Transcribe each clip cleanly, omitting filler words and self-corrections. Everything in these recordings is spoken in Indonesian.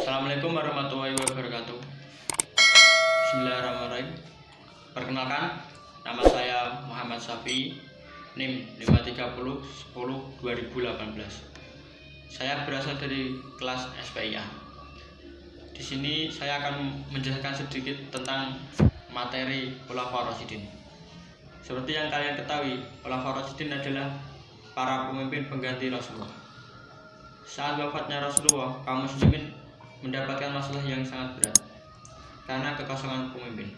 Assalamualaikum warahmatullahi wabarakatuh. Bismillahirrahmanirrahim. Perkenalkan, nama saya Muhammad Safi, NIM 53010-2018. Saya berasal dari kelas SPIA. Di sini saya akan menjelaskan sedikit tentang materi Khulafaur Rasyidin. Seperti yang kalian ketahui, Khulafaur Rasyidin adalah para pemimpin pengganti Rasulullah. Saat wafatnya Rasulullah, kaum muslimin mendapatkan masalah yang sangat berat karena kekosongan pemimpin.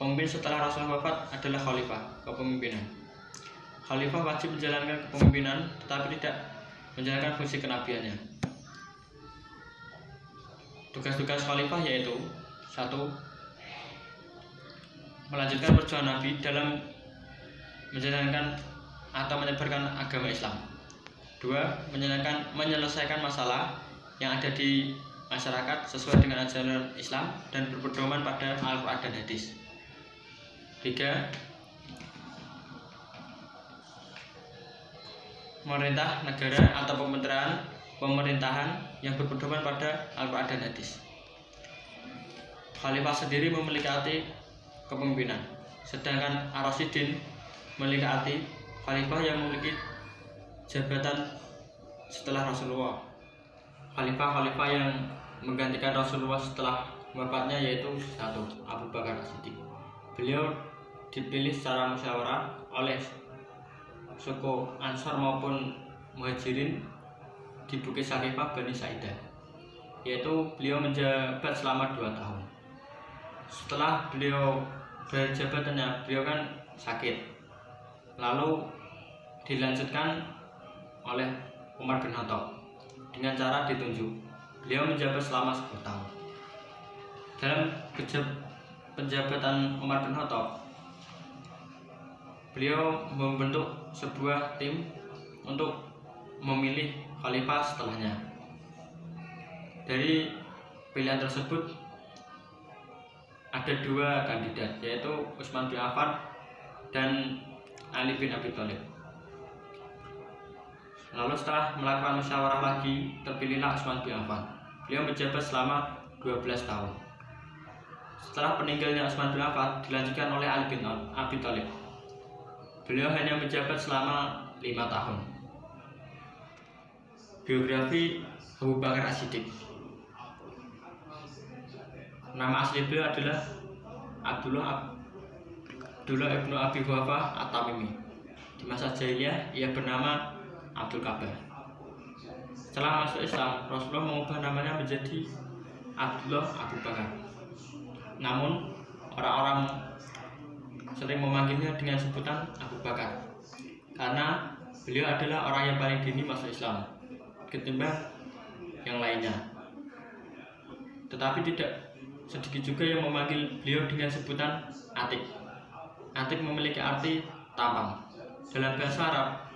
Pemimpin setelah Rasulullah wafat adalah khalifah, kepemimpinan. Khalifah wajib menjalankan kepemimpinan tetapi tidak menjalankan fungsi kenabiannya. Tugas-tugas khalifah yaitu: 1. Melanjutkan perjuangan Nabi dalam menjalankan atau menyebarkan agama Islam. 2. Menyelesaikan masalah yang ada di masyarakat sesuai dengan ajaran Islam dan berpedoman pada Al-Quran dan Hadis. 3. Memerintah negara atau pemerintahan yang berpedoman pada Al-Quran dan Hadis. Khalifah sendiri memiliki arti kepemimpinan, sedangkan Ar-Rasyidin memiliki arti khalifah yang memiliki jabatan setelah Rasulullah. Khalifah yang menggantikan Rasulullah setelah wafatnya yaitu 1. Abu Bakar As-Siddiq. Beliau dipilih secara musyawarah oleh suku Ansar maupun Muhajirin di Bukit Sakifah Bani Sa'idah, yaitu beliau menjabat selama 2 tahun. Setelah beliau berjabatannya, beliau kan sakit, lalu dilanjutkan oleh Umar bin Khattab dengan cara ditunjuk. Beliau menjabat selama 10 tahun. Dalam penjabatan Umar bin Khattab, beliau membentuk sebuah tim untuk memilih khalifah setelahnya. Dari pilihan tersebut ada 2 kandidat, yaitu Utsman bin Affan dan Ali bin Abi Thalib. Lalu setelah melakukan musyawarah lagi, terpilihlah Utsman bin Affan. Beliau menjabat selama 12 tahun. Setelah peninggalnya Utsman bin Affan, dilanjutkan oleh Ali bin Abi Thalib. Beliau hanya menjabat selama 5 tahun. Biografi Abu Bakar As-Siddiq. Nama asli beliau adalah Abdullah ibnu Abi Quhafah At-Tamimi. Di masa jahiliyah ia bernama Abdul Ka'bah. Setelah masuk Islam, Rasulullah mengubah namanya menjadi Abdullah Abu Bakar. Namun orang-orang sering memanggilnya dengan sebutan Abu Bakar karena beliau adalah orang yang paling dini masuk Islam ketimbang yang lainnya. Tetapi tidak sedikit juga yang memanggil beliau dengan sebutan Atik. Atik memiliki arti tampang. Dalam bahasa Arab,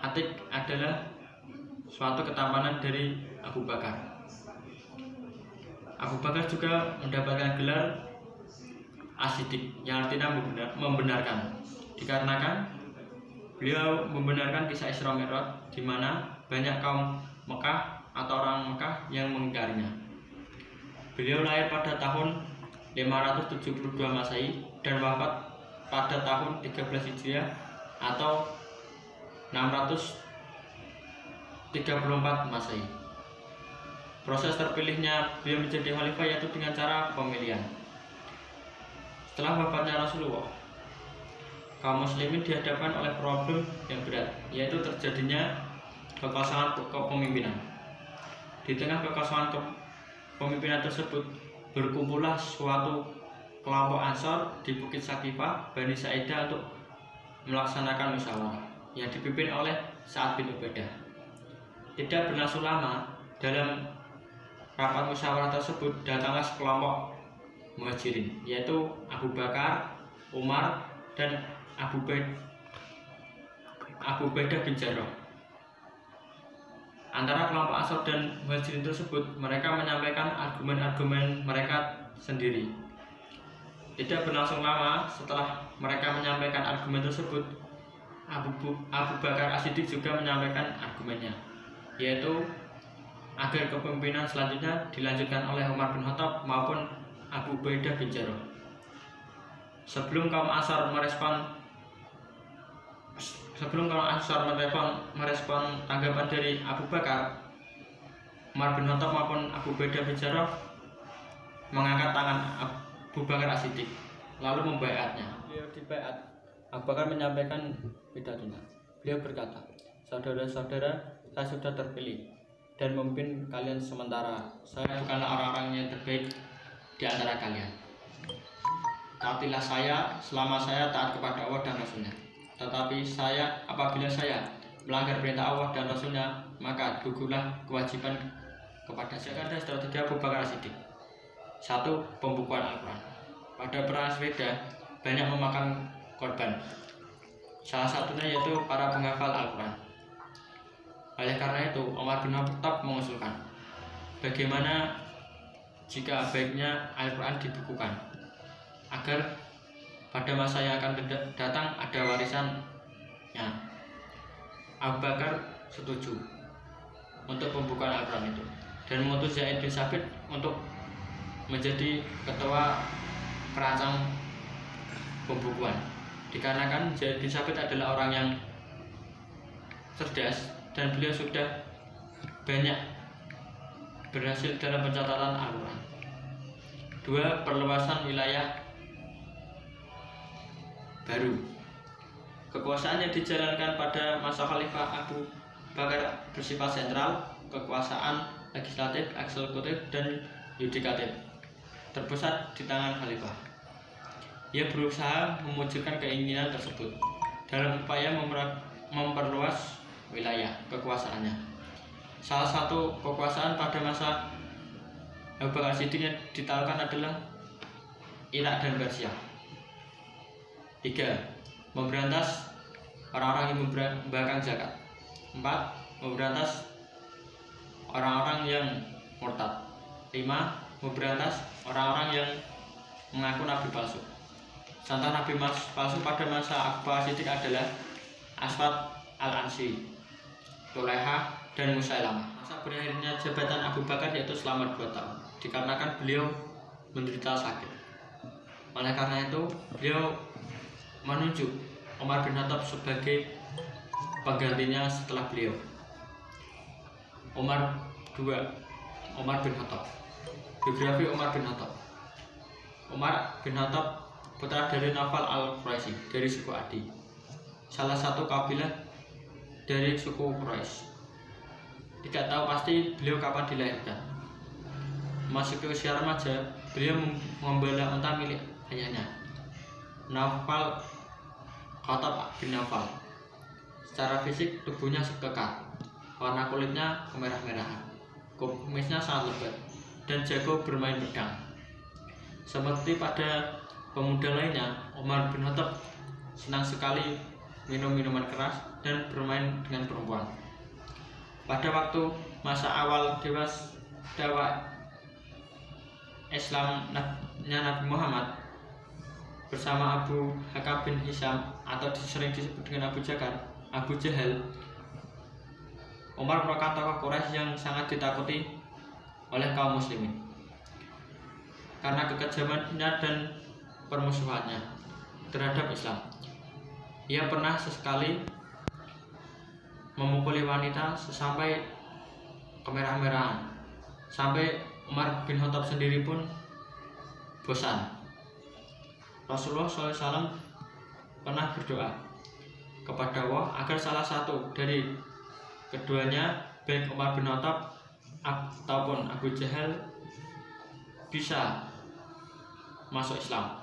Atik adalah suatu ketampanan dari Abu Bakar. Abu Bakar juga mendapatkan gelar As-Siddiq yang artinya membenarkan, dikarenakan beliau membenarkan kisah Isra Mi'raj di mana banyak kaum Mekah atau orang Mekah yang mengingkarinya. Beliau lahir pada tahun 572 Masehi dan wafat pada tahun 13 Hijriah atau 634 Masehi. Proses terpilihnya beliau menjadi khalifah yaitu dengan cara pemilihan. Setelah wafatnya Rasulullah, kaum muslimin dihadapkan oleh problem yang berat, yaitu terjadinya kekosongan kepemimpinan. Di tengah kekosongan kepemimpinan tersebut, berkumpullah suatu kelompok Ansar di Bukit Sakifah Bani Sa'idah untuk melaksanakan musyawarah yang dipimpin oleh Sa'ad bin Ubaidah. Tidak berlangsung lama, dalam rapat musyawarah tersebut datanglah sekelompok Muhajirin, yaitu Abu Bakar, Umar, dan Abu Ubaidah bin Jarrah. Antara kelompok Ansar dan Muhajirin tersebut, mereka menyampaikan argumen-argumen mereka sendiri. Tidak berlangsung lama, setelah mereka menyampaikan argumen tersebut, Abu Bakar As-Siddiq juga menyampaikan argumennya, yaitu agar kepemimpinan selanjutnya dilanjutkan oleh Umar bin Khattab maupun Abu Ubaidah bin Jarrah. Sebelum kaum Ansar merespon tanggapan dari Abu Bakar, Umar bin Khattab maupun Abu Ubaidah bin Jarrah mengangkat tangan Abu Bakar As-Siddiq lalu membaiatnya. Beliau dibaiat. Abu Bakar menyampaikan pidatonya. Beliau berkata, "Saudara-saudara, saya sudah terpilih dan memimpin kalian sementara. Saya bukanlah orang-orang yang terbaik di antara kalian. Taatilah saya selama saya taat kepada Allah dan Rasulnya. Tetapi apabila saya melanggar perintah Allah dan Rasulnya, maka gugurlah kewajiban kepada saya." Ada strategi Abu Bakar As-Siddiq. 1. Pembukuan Al-Quran. Pada perang Swedia banyak memakan korban. Salah satunya yaitu para penghafal Al-Quran. Oleh karena itu, Umar bin Khattab mengusulkan, bagaimana jika baiknya Al-Quran dibukukan agar pada masa yang akan datang ada warisannya. Abu Bakar setuju untuk pembukaan Al-Quran itu dan mengutus Zaid bin Sabit untuk menjadi ketua perancang pembukuan, dikarenakan Zaid bin Sabit adalah orang yang cerdas dan beliau sudah banyak berhasil dalam pencatatan Al-Quran. 2. Perluasan wilayah baru. Kekuasaan yang dijalankan pada masa Khalifah Abu Bakar bersifat sentral. Kekuasaan legislatif, eksekutif, dan yudikatif terpusat di tangan Khalifah. Ia berusaha mewujudkan keinginan tersebut dalam upaya memperluas wilayah kekuasaannya. Salah satu kekuasaan pada masa Abu Bakar Siddiq yang ditawarkan adalah Irak dan Persia. 3. Memberantas orang-orang yang membangkang zakat. 4. Memberantas orang-orang yang murtad. 5. Memberantas orang-orang yang mengaku nabi palsu. Contoh nabi palsu pada masa Abu Bakar Siddiq adalah Aswad Al-Ansi, Tulaiha, dan Musailamah. Masa berakhirnya jabatan Abu Bakar yaitu selama 2 tahun, dikarenakan beliau menderita sakit. Oleh karena itu, beliau menunjuk Umar bin Khattab sebagai penggantinya setelah beliau. Umar bin Khattab. Biografi Umar bin Khattab. Umar bin Khattab putra dari Nawfal al-Quraisy dari suku Adi, salah satu kabilah dari suku Quraisy. Tidak tahu pasti beliau kapan dilahirkan. Masuk ke usia remaja, beliau membela unta milik ayahnya, Nawfal Khattab bin Nawfal. Secara fisik tubuhnya kekar, warna kulitnya kemerah-merahan, kumisnya sangat lebat, dan jago bermain pedang. Seperti pada pemuda lainnya, Umar bin Khattab senang sekali minum minuman keras dan bermain dengan perempuan. Pada waktu masa awal dakwah Islamnya Nabi Muhammad bersama Abu Hakam bin Hisham atau sering disebut dengan Abu Jahal, Umar merupakan tokoh Quraisy yang sangat ditakuti oleh kaum muslimin karena kekejamannya dan permusuhannya terhadap Islam. Ia pernah sesekali memukuli wanita sampai kemerah-merahan, sampai Umar bin Khattab sendiri pun bosan. Rasulullah SAW pernah berdoa kepada Allah agar salah satu dari keduanya, baik Umar bin Khattab ataupun Abu Jahal, bisa masuk Islam.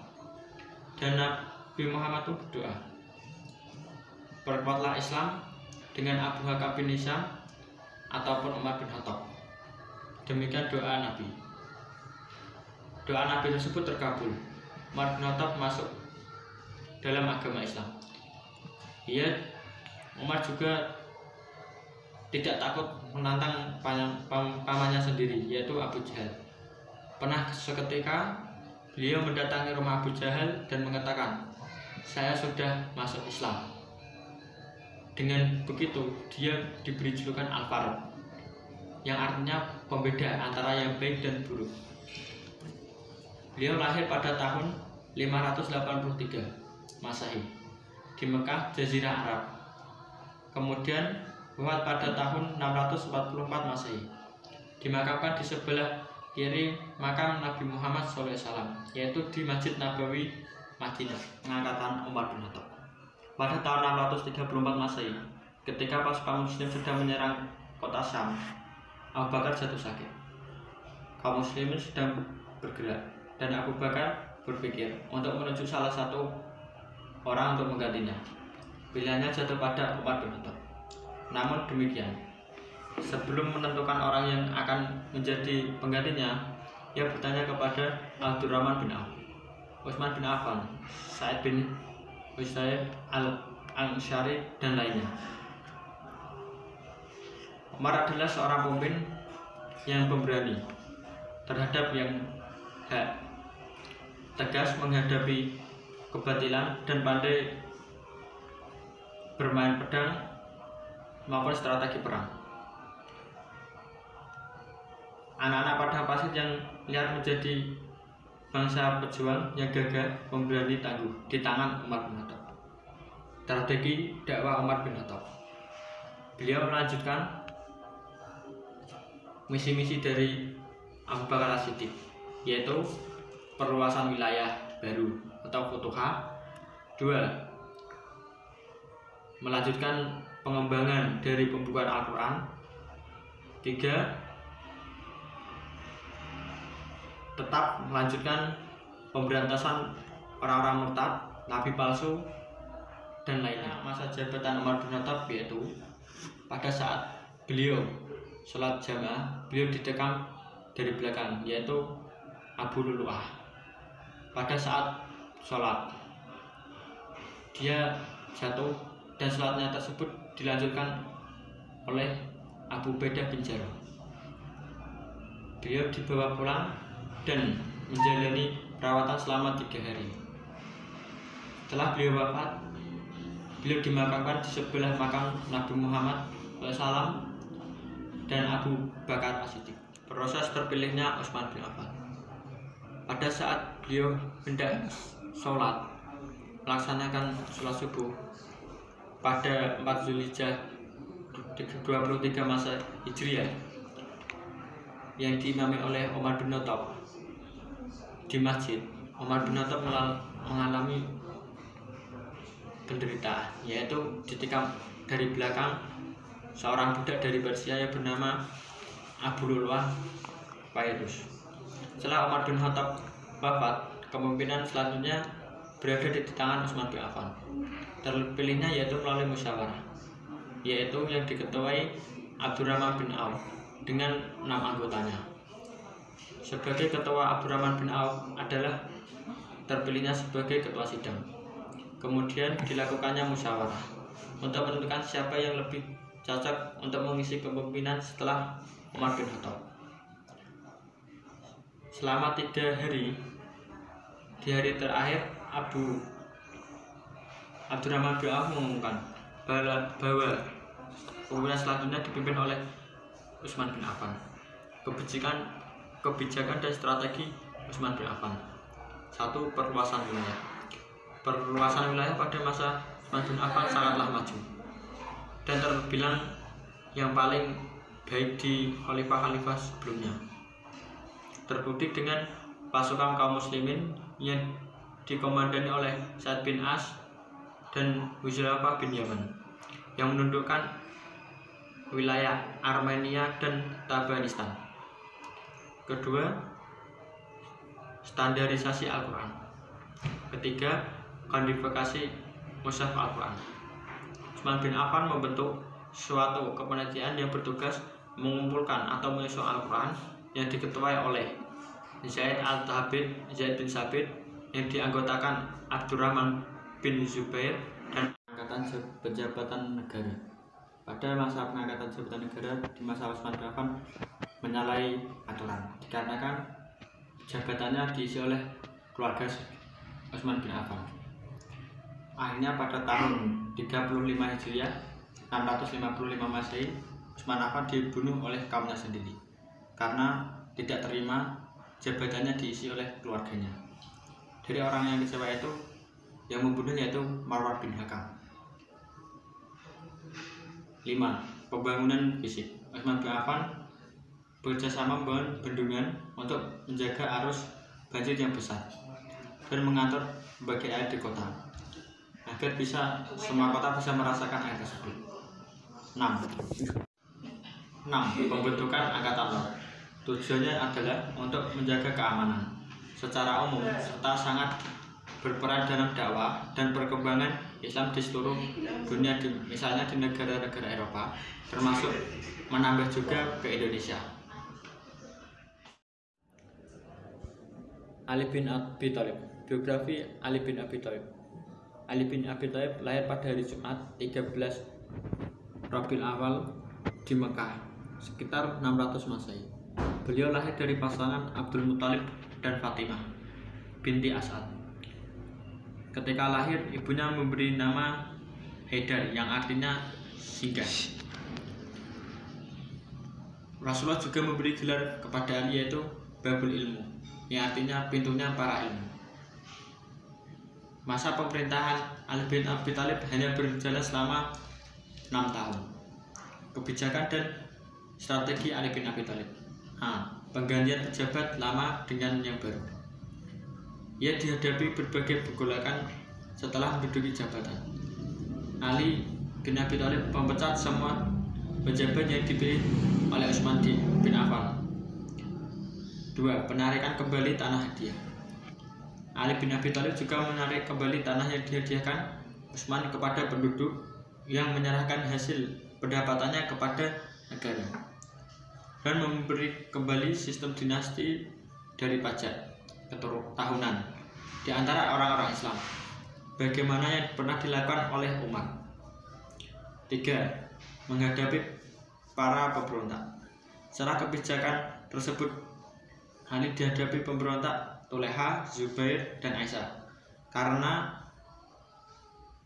Dan Nabi Muhammad pun berdoa, perkuatlah Islam dengan Abu Hakam bin Hisham ataupun Umar bin Khattab. Demikian doa Nabi. Doa Nabi tersebut terkabul. Umar bin Khattab masuk dalam agama Islam. Umar juga tidak takut menantang pamannya sendiri, yaitu Abu Jahal. Pernah seketika beliau mendatangi rumah Abu Jahal dan mengatakan, "Saya sudah masuk Islam." Dengan begitu dia diberi julukan Al-Faruq, yang artinya pembeda antara yang baik dan buruk. Beliau lahir pada tahun 583 Masehi di Mekah, Jazirah Arab. Kemudian wafat pada tahun 644 Masehi. Dimakamkan di sebelah kiri makam Nabi Muhammad SAW, yaitu di Masjid Nabawi, Madinah, pengangkatan Umar bin Khattab. Pada tahun 634 Masehi, ketika pasukan Muslim sedang menyerang kota Syam, Abu Bakar jatuh sakit. Kaum Muslimin sedang bergerak, dan Abu Bakar berpikir untuk menuju salah satu orang untuk menggantinya. Pilihannya jatuh pada Umar bin Khattab. Namun demikian, sebelum menentukan orang yang akan menjadi penggantinya, ia bertanya kepada Abdurrahman bin Auf, Utsman bin Affan, Sa'id bin Usaid al-Ansyari, dan lainnya. Umar adalah seorang pemimpin yang pemberani terhadap yang hak, tegas menghadapi kebatilan, dan pandai bermain pedang maupun strategi perang. Anak-anak padang pasir yang liar menjadi bangsa pejuang yang gagah, pemberani, tangguh di tangan Umar bin Khattab. Strategi dakwah Umar bin Khattab. Beliau melanjutkan misi-misi dari Abu Bakar As-Siddiq, yaitu perluasan wilayah baru atau futuhah. 2. Melanjutkan pengembangan dari pembukaan Al-Quran. 3. Tetap melanjutkan pemberantasan orang-orang murtad, nabi palsu, dan lainnya. Masa jabatan Umar bin Khattab yaitu pada saat beliau sholat jamaah, beliau didekam dari belakang, yaitu Abu Lulu'ah. Pada saat sholat, dia jatuh, dan sholatnya tersebut dilanjutkan oleh Abu Ubaidah bin Jarrah. Beliau dibawa pulang dan menjalani perawatan selama 3 hari. Setelah beliau wafat, beliau dimakamkan di sebelah makam Nabi Muhammad SAW dan Abu Bakar As-Siddiq. Proses terpilihnya Utsman bin Affan. Pada saat beliau hendak sholat, melaksanakan sholat subuh pada 4 Zulhijjah 23 masa Hijriah yang diimami oleh Umar bin Khattab di masjid, Umar bin Khattab mengalami penderitaan, yaitu ditikam dari belakang seorang budak dari Persia yang bernama Abu Lulu'ah Fairuz. Setelah Umar bin Khattab wafat, kepemimpinan selanjutnya berada di tangan Utsman bin Affan. Terpilihnya yaitu melalui musyawarah, yaitu yang diketuai Abdurrahman bin Auf dengan 6 anggotanya. Sebagai ketua, Abdurrahman bin Auf adalah terpilihnya sebagai ketua sidang. Kemudian dilakukannya musyawarah untuk menentukan siapa yang lebih cocok untuk mengisi kepemimpinan setelah Umar bin Khattab. Selama 3 hari, di hari terakhir Abdurrahman bin Auf mengumumkan bahwa kepemimpinan selanjutnya dipimpin oleh Utsman bin Affan. Kebijakan dan strategi Utsman bin Affan. 1. Perluasan wilayah. Perluasan wilayah pada masa Utsman bin Affan sangatlah maju dan terbilang yang paling baik di khalifah-khalifah sebelumnya. Terbukti dengan pasukan kaum muslimin yang dikomandani oleh Sa'ad bin As dan Huzaifah bin Yaman yang menundukkan wilayah Armenia dan Tabanistan. Kedua, standarisasi Al-Quran. Ketiga, kodifikasi mushaf Al-Quran. Utsman bin Affan membentuk suatu kepanitiaan yang bertugas mengumpulkan atau menyusun Al-Quran yang diketuai oleh Zaid bin Sabit yang dianggotakan Abdurrahman bin Zubair dan pengangkatan jabatan negara. Pada masa pengangkatan jabatan negara di masa Utsman bin Affan menyalahi aturan dikarenakan jabatannya diisi oleh keluarga Utsman bin Affan. Akhirnya pada tahun 35 Hijriah 655 Masehi, Utsman Affan dibunuh oleh kaumnya sendiri karena tidak terima jabatannya diisi oleh keluarganya. Dari orang yang kecewa itu, yang membunuh yaitu Marwan bin Hakam. 5. Pembangunan fisik. Utsman bin Affan bekerjasama membangun bendungan untuk menjaga arus banjir yang besar dan mengatur berbagai air di kota agar semua kota bisa merasakan air tersebut. 6. Pembentukan Angkatan Laut. Tujuannya adalah untuk menjaga keamanan secara umum serta sangat berperan dalam dakwah dan perkembangan Islam di seluruh dunia, misalnya di negara-negara Eropa, termasuk menambah juga ke Indonesia. Ali bin Abi Thalib. Biografi Ali bin Abi Thalib. Ali bin Abi Thalib lahir pada hari Jumat 13 Rabiul Awal di Mekah sekitar 600 Masehi. Beliau lahir dari pasangan Abdul Muthalib dan Fatimah binti As'ad. Ketika lahir, ibunya memberi nama Haidar yang artinya singgah. Rasulullah juga memberi gelar kepada Ali yaitu Babul Ilmu, yang artinya pintunya para ilmu. Masa pemerintahan Ali bin Abi Thalib hanya berjalan selama 6 tahun. Kebijakan dan strategi Ali bin Abi Thalib. Penggantian pejabat lama dengan yang baru. Ia dihadapi berbagai pergolakan setelah menduduki jabatan. Ali bin Abi Thalib memecat semua pejabat yang dipilih oleh Utsman bin Affan. 2. Penarikan kembali tanah hadiah. Ali bin Abi Thalib juga menarik kembali tanah yang dihadiahkan Utsman kepada penduduk yang menyerahkan hasil pendapatannya kepada negara dan memberi kembali sistem dinasti dari pajak tahunan di antara orang-orang Islam, bagaimana yang pernah dilakukan oleh Umar. 3. Menghadapi para pemberontak. Secara kebijakan tersebut Ali dihadapi pemberontak Tuleha, Zubair, dan Aisyah karena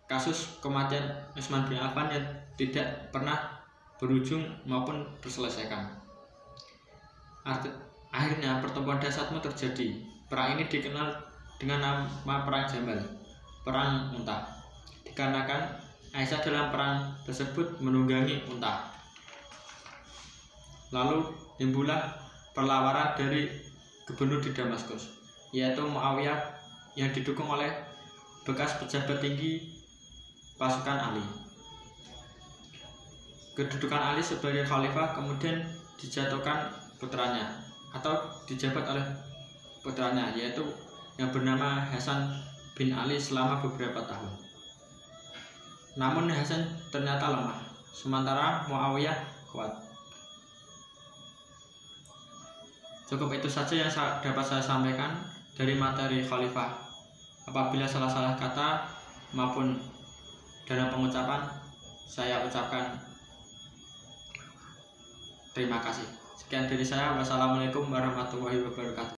kasus kematian Utsman bin Affan yang tidak pernah berujung maupun terselesaikan. Akhirnya pertemuan Dasatmu terjadi. Perang ini dikenal dengan nama Perang Jamal, Perang Unta, dikarenakan Aisyah dalam perang tersebut menunggangi unta. Lalu timbullah perlawanan dari gubernur di Damaskus, yaitu Muawiyah yang didukung oleh bekas pejabat tinggi pasukan Ali. Kedudukan Ali sebagai khalifah kemudian dijatuhkan putranya atau dijabat oleh putranya, yaitu yang bernama Hasan bin Ali selama beberapa tahun. Namun Hasan ternyata lemah, sementara Muawiyah kuat. Cukup itu saja yang dapat saya sampaikan dari materi khalifah. Apabila salah-salah kata maupun dalam pengucapan, saya ucapkan terima kasih. Sekian dari saya. Wassalamualaikum warahmatullahi wabarakatuh.